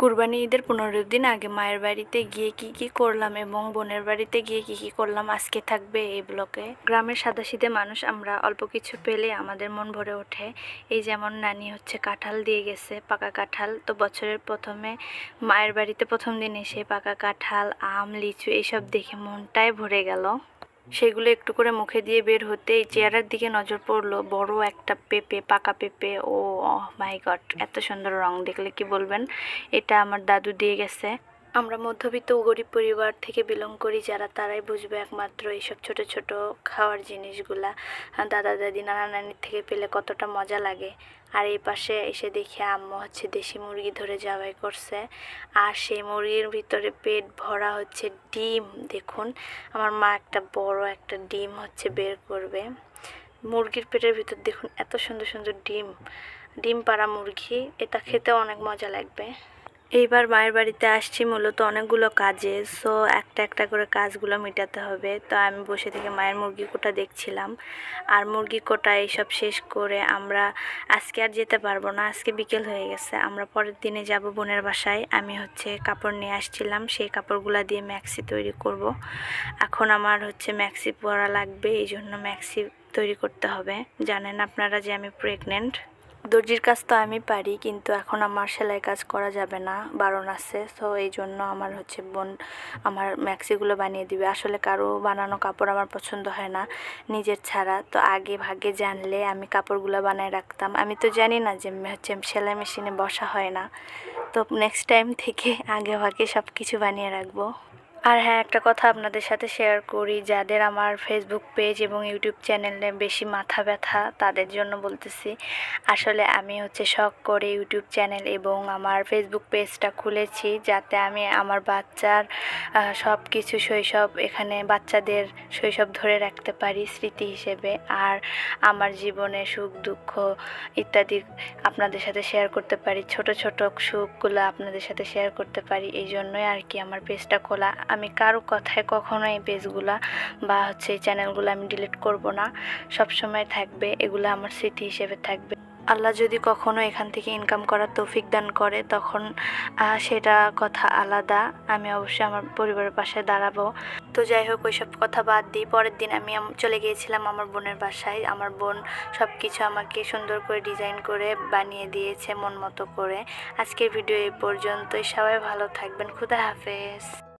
কুরবানি ঈদের 15 দিন আগে মায়ের বাড়িতে গিয়ে কি করলাম এবং বোনের বাড়িতে গিয়ে কি করলাম আজকে থাকবে এই ব্লগে। গ্রামের সাদাসিধে মানুষ আমরা, অল্প কিছু পেলে আমাদের মন ভরে ওঠে। এই যেমন নানি হচ্ছে কাঁঠাল দিয়ে গেছে, পাকা কাঁঠাল। তো বছরের প্রথমে মায়ের বাড়িতে প্রথম দিন এসে পাকা কাঁঠাল, আম, লিচু এইসব দেখে মনটাই ভরে গেল। সেগুলো একটু করে মুখে দিয়ে বের হতেই চেয়ারের দিকে নজর পড়লো, বড় একটা পেঁপে, পাকা পেঁপে। ও মাই গড, এত সুন্দর রং, দেখলে কি বলবেন। এটা আমার দাদু দিয়ে গেছে। আমরা মধ্যবিত্ত ও গরিব পরিবার থেকে বিলং করি যারা, তারাই বুঝবে একমাত্র এইসব ছোট ছোট খাওয়ার জিনিসগুলা দাদা দাদি নানা নানির থেকে পেলে কতটা মজা লাগে। আর এই পাশে এসে দেখি আম্মু হচ্ছে দেশি মুরগি ধরে জবাই করছে, আর সেই মুরগির ভিতরে পেট ভরা হচ্ছে ডিম। দেখুন, আমার মা একটা বড় একটা ডিম হচ্ছে বের করবে। মুরগির পেটের ভিতর দেখুন এত সুন্দর সুন্দর ডিম, ডিম পাড়া মুরগি। এটা খেতে অনেক মজা লাগবে। এইবার মায়ের বাড়িতে আসছি মূলত অনেকগুলো কাজে, সো একটা একটা করে কাজগুলো মেটাতে হবে। তো আমি বসে থেকে মায়ের মুরগি কোটা দেখছিলাম, আর মুরগি কোটা এইসব শেষ করে আমরা আজকে আর যেতে পারবো না, আজকে বিকেল হয়ে গেছে। আমরা পরের দিনে যাব বোনের বাসায়। আমি হচ্ছে কাপড় নিয়ে আসছিলাম, সেই কাপড়গুলো দিয়ে ম্যাক্সি তৈরি করব। এখন আমার হচ্ছে ম্যাক্সি পরা লাগবে, এই জন্য ম্যাক্সি তৈরি করতে হবে। জানেন আপনারা যে আমি প্রেগনেন্ট। দর্জির কাজ তো আমি পারি, কিন্তু এখন আমার সেলাই কাজ করা যাবে না, বারণ আছে। সো এই জন্য আমার হচ্ছে বোন আমার ম্যাক্সিগুলো বানিয়ে দিবে। আসলে কারো বানানো কাপড় আমার পছন্দ হয় না নিজের ছাড়া। তো আগে ভাগে জানলে আমি কাপড়গুলো বানায় রাখতাম। আমি তো জানি না যে হচ্ছে সেলাই মেশিনে বসা হয় না। তো নেক্সট টাইম থেকে আগে ভাগে সব কিছু বানিয়ে রাখবো। আর হ্যাঁ, একটা কথা আপনাদের সাথে শেয়ার করি, যাদের আমার ফেসবুক পেজ এবং ইউটিউব চ্যানেলে বেশি মাথা ব্যথা তাদের জন্য বলতেছি। আসলে আমি হচ্ছে শখ করে ইউটিউব চ্যানেল এবং আমার ফেসবুক পেজটা খুলেছি, যাতে আমি আমার বাচ্চার সব কিছু শৈশব, এখানে বাচ্চাদের শৈশব ধরে রাখতে পারি স্মৃতি হিসেবে। আর আমার জীবনে সুখ দুঃখ ইত্যাদি আপনাদের সাথে শেয়ার করতে পারি, ছোট ছোট সুখগুলো আপনাদের সাথে শেয়ার করতে পারি। এই জন্যই আর কি আমার পেজটা খোলা। আমি কারো কথায় কখনো এই পেজগুলা বা হচ্ছে এই চ্যানেলগুলো আমি ডিলিট করব না, সব সময় থাকবে, এগুলো আমার স্মৃতি হিসেবে থাকবে। আল্লাহ যদি কখনো এখান থেকে ইনকাম করার তৌফিক দান করে, তখন সেটা কথা আলাদা, আমি অবশ্যই আমার পরিবারের পাশে দাঁড়াবো। তো যাই হোক, ওইসব কথা বাদ দিই। পরের দিন আমি চলে গিয়েছিলাম আমার বোনের বাসায়। আমার বোন সব কিছু আমাকে সুন্দর করে ডিজাইন করে বানিয়ে দিয়েছে মন মতো করে। আজকের ভিডিও এই পর্যন্তই। সবাই ভালো থাকবেন। খুদা হাফেজ।